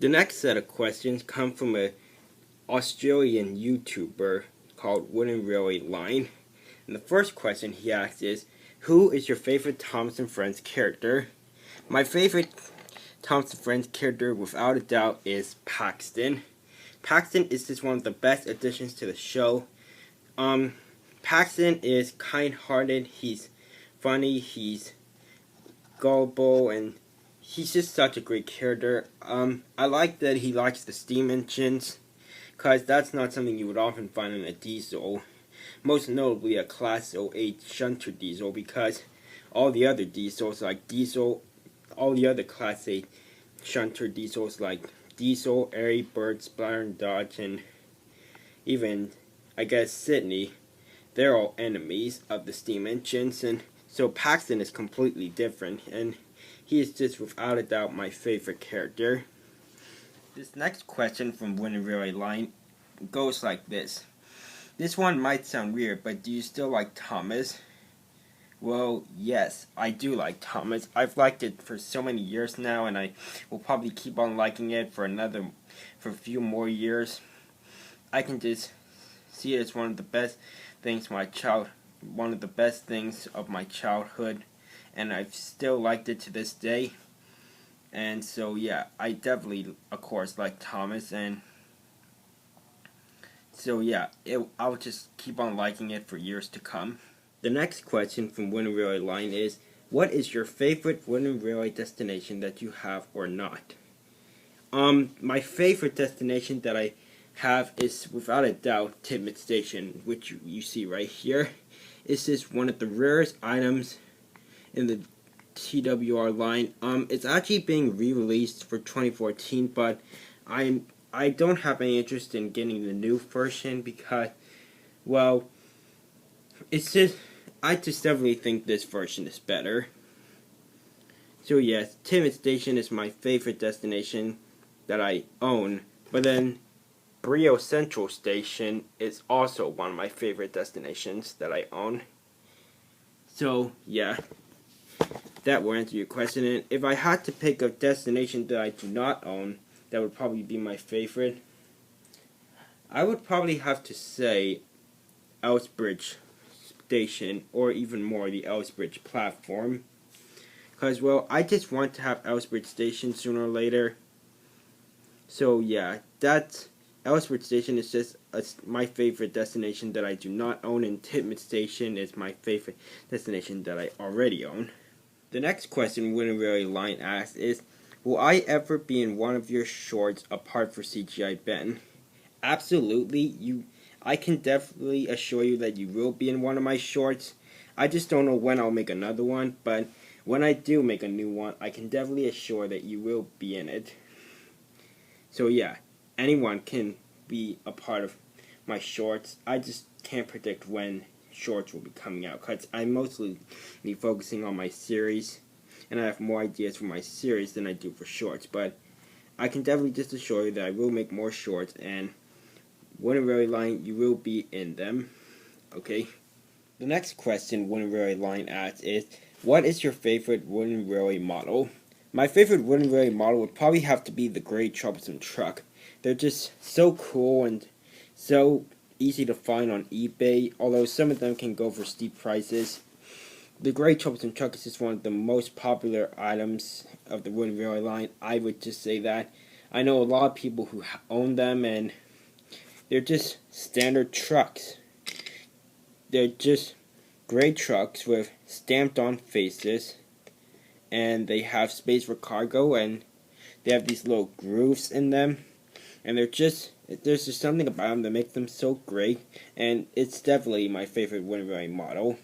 The next set of questions come from an Australian YouTuber called Wouldn't Really Line. And the first question he asks is, who is your favorite Thomas and Friends character? My favorite Thomas and Friends character, without a doubt, is Paxton. Paxton is just one of the best additions to the show. Paxton is kind-hearted, he's funny, he's gullible, and he's just such a great character. I like that he likes the steam engines, because that's not something you would often find in a diesel. Most notably a Class 08 shunter diesel, because all the other diesels all the other Class 8 shunter diesels like Diesel, Airy, Bird, Splatter, and Dodge, and even, I guess, Sydney, they're all enemies of the steam engines, and so Paxton is completely different, and he is just without a doubt my favorite character. This next question from Wouldn't Really Line goes like this. This one might sound weird, but do you still like Thomas? Well, yes, I do like Thomas. I've liked it for so many years now, and I will probably keep on liking it for a few more years. I can just see it as one of the best things of my childhood, and I've still liked it to this day. And so yeah, I definitely, of course, like Thomas, and so yeah, I'll just keep on liking it for years to come. The next question from Wouldn't Really Line is, what is your favorite Wouldn't Really destination that you have or not? My favorite destination that I have is without a doubt Cgiben Station, which you see right here. It's just one of the rarest items in the TWR line. It's actually being re-released for 2014, but I don't have any interest in getting the new version because, well, I just definitely think this version is better. So yes, Cgiben Station is my favorite destination that I own, but then Brio Central Station is also one of my favorite destinations that I own. So yeah, that will answer your question. And if I had to pick a destination that I do not own, that would probably be my favorite. I would probably have to say Elsbridge Station, or even more, the Elsbridge platform. Because, well, I just want to have Elsbridge Station sooner or later. So yeah, Elsbridge Station is just my favorite destination that I do not own, and Cgiben Station is my favorite destination that I already own. The next question Wouldn't Really Line asks is, will I ever be in one of your shorts apart for Cgiben? Absolutely, I can definitely assure you that you will be in one of my shorts. I just don't know when I'll make another one, but when I do make a new one, I can definitely assure that you will be in it. So yeah, anyone can be a part of my shorts. I just can't predict when shorts will be coming out, because I'm mostly focusing on my series, and I have more ideas for my series than I do for shorts, but I can definitely just assure you that I will make more shorts, and Wouldn't Really Line, you will be in them. Okay? The next question Wouldn't Really Line asks is, what is your favorite Wouldn't Really model? My favorite Wouldn't Really model would probably have to be the Gray Troublesome Truck. They're just so cool and so easy to find on eBay, although some of them can go for steep prices. The Gray Troublesome Truck is just one of the most popular items of the Wouldn't Really Line. I would just say that. I know a lot of people who own them, and they're just standard trucks. They're just gray trucks with stamped on faces, and they have space for cargo, and they have these little grooves in them, and there's just something about them that makes them so great, and it's definitely my favorite Wouldn't Really model.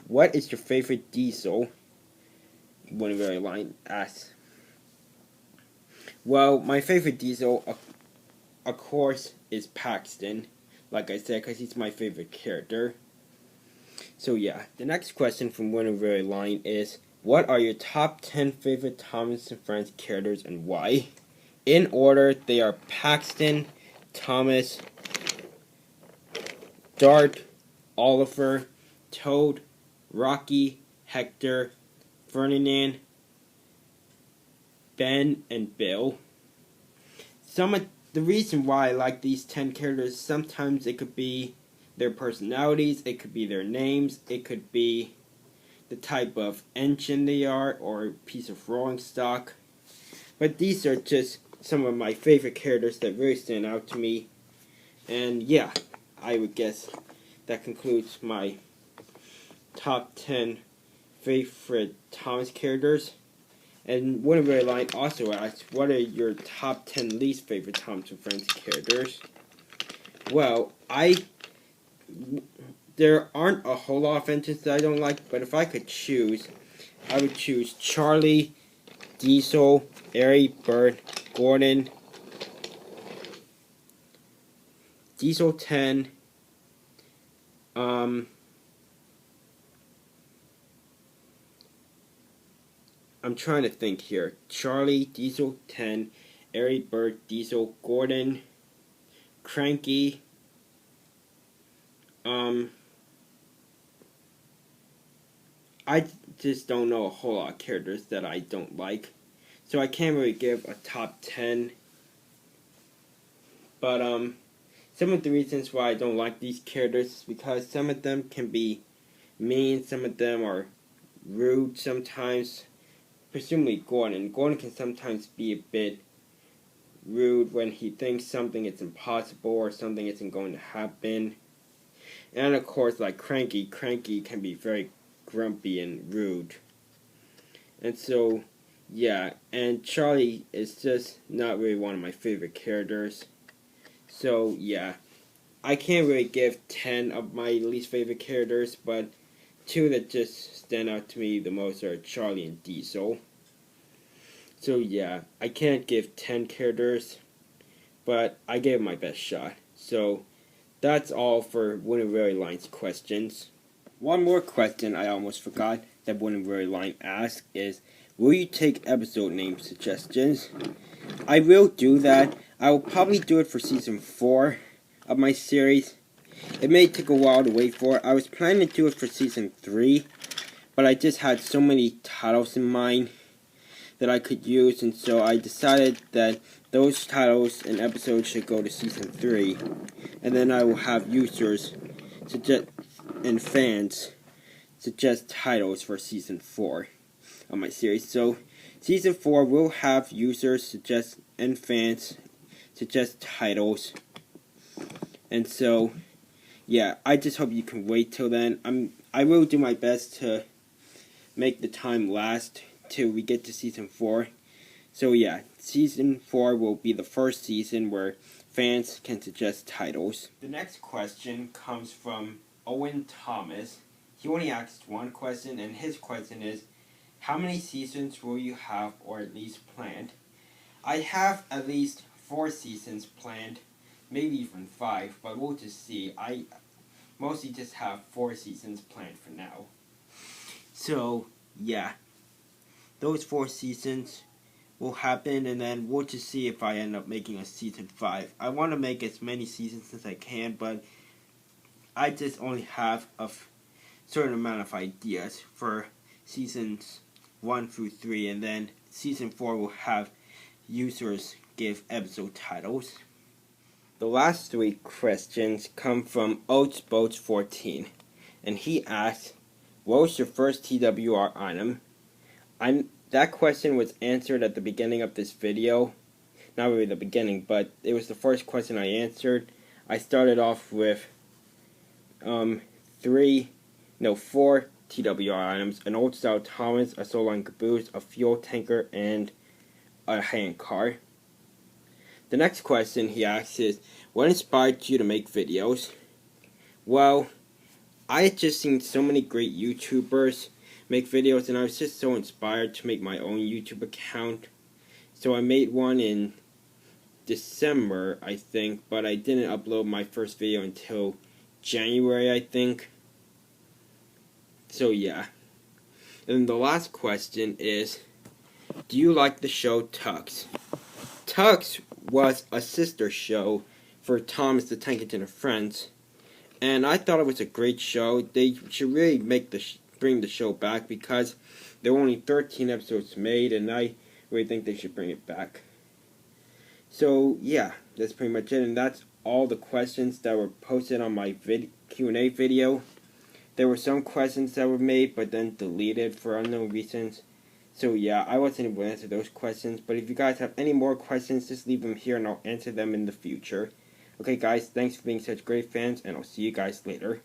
What is your favorite diesel? Wouldn't Really Line asks. Well, my favorite diesel, of course, is Paxton, like I said, because he's my favorite character. So yeah, the next question from Wouldn't Really Line is, what are your top 10 favorite Thomas and Friends characters and why? In order, they are Paxton, Thomas, Dart, Oliver, Toad, Rocky, Hector, Ferdinand, Ben and Bill. Some of the reason why I like these 10 characters, sometimes it could be their personalities, it could be their names, it could be the type of engine they are or piece of rolling stock. But these are just some of my favorite characters that really stand out to me. And yeah, I would guess that concludes my top 10 favorite Thomas characters. And Wouldn't Really Line also asked, what are your top 10 least favorite Thomas and Friends characters? Well, there aren't a whole lot of engines that I don't like, but if I could choose, I would choose Charlie, Diesel, Airy, Bird, Gordon, Diesel 10, I'm trying to think here. Charlie, Diesel 10, Airy, Bird, Diesel, Gordon, Cranky, I just don't know a whole lot of characters that I don't like, so I can't really give a top 10. But some of the reasons why I don't like these characters is because some of them can be mean, some of them are rude sometimes. Presumably Gordon. Gordon can sometimes be a bit rude when he thinks something is impossible or something isn't going to happen. And of course, like Cranky. Cranky can be very grumpy and rude. And so, yeah. And Charlie is just not really one of my favorite characters. So, yeah. I can't really give 10 of my least favorite characters, but two that just stand out to me the most are Charlie and Diesel. So yeah, I can't give 10 characters, but I gave my best shot. So that's all for Wouldn't Really Line's questions. One more question I almost forgot that Wouldn't Really Line asked is, will you take episode name suggestions? I will do that. I will probably do it for season 4 of my series. It may take a while to wait for it. I was planning to do it for season 3, but I just had so many titles in mind that I could use, and so I decided that those titles and episodes should go to season 3, and then I will have users suggest and fans suggest titles for season 4 of my series. So season 4 will have users suggest and fans suggest titles, and so yeah, I just hope you can wait till then. I will do my best to make the time last till we get to season 4. So yeah, season 4 will be the first season where fans can suggest titles. The next question comes from Owen Thomas. He only asked one question, and his question is, how many seasons will you have, or at least planned? I have at least 4 seasons planned, maybe even 5, but we'll just see. I mostly just have 4 seasons planned for now. So, yeah. Those 4 seasons will happen, and then we'll just see if I end up making a season 5. I want to make as many seasons as I can, but I just only have a certain amount of ideas for seasons 1 through 3, and then season 4 will have users give episode titles. The last 3 questions come from OatsBoats14, and he asks, what was your first TWR item? That question was answered at the beginning of this video. Not really the beginning, but it was the first question I answered. I started off with 4 TWR items: an old style Thomas, a soul line caboose, a fuel tanker, and a handcar. The next question he asks is, what inspired you to make videos? Well, I had just seen so many great YouTubers make videos, and I was just so inspired to make my own YouTube account. So I made one in December, I think, but I didn't upload my first video until January, I think. So yeah. And the last question is, do you like the show Tux? Tux was a sister show for Thomas the Tank Engine and Friends, and I thought it was a great show. They should really bring the show back, because there were only 13 episodes made, and I we think they should bring it back. So yeah, that's pretty much it, and that's all the questions that were posted on my Q&A video. There were some questions that were made but then deleted for unknown reasons. So yeah, I wasn't able to answer those questions, but if you guys have any more questions, just leave them here and I'll answer them in the future. Okay guys, thanks for being such great fans, and I'll see you guys later.